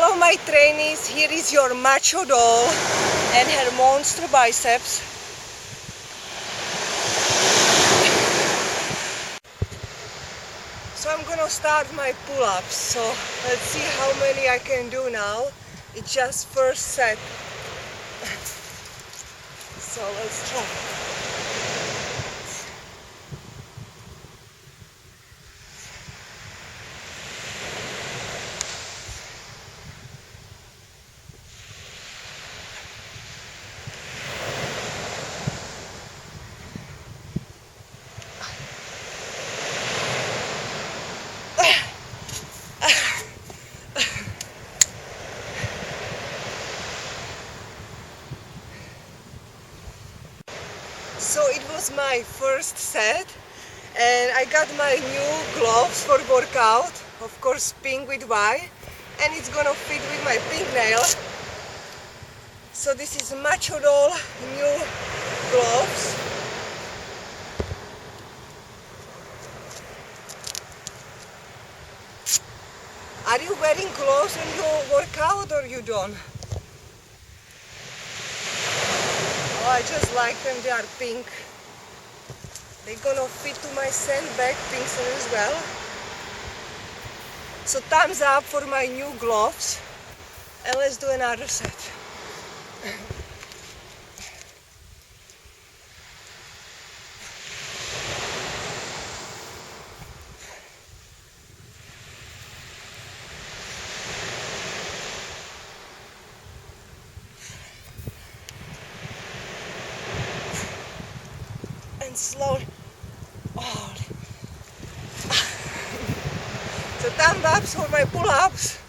Hello my trainees, here is your macho doll and her monster biceps. So I'm gonna start my pull-ups, so let's see how many I can do now. It's just first set. So let's try. So it was my first set and I got my new gloves for workout, of course pink with white, and it's gonna fit with my pink nail. So this is Macho Doll new gloves. Are you wearing gloves when you work out or you don't? Oh, I just like them, they are pink. They're gonna fit to my sandbag pink as well. So thumbs up for my new gloves and let's do another set. And slowly. Oh. So thumbs ups for my pull-ups.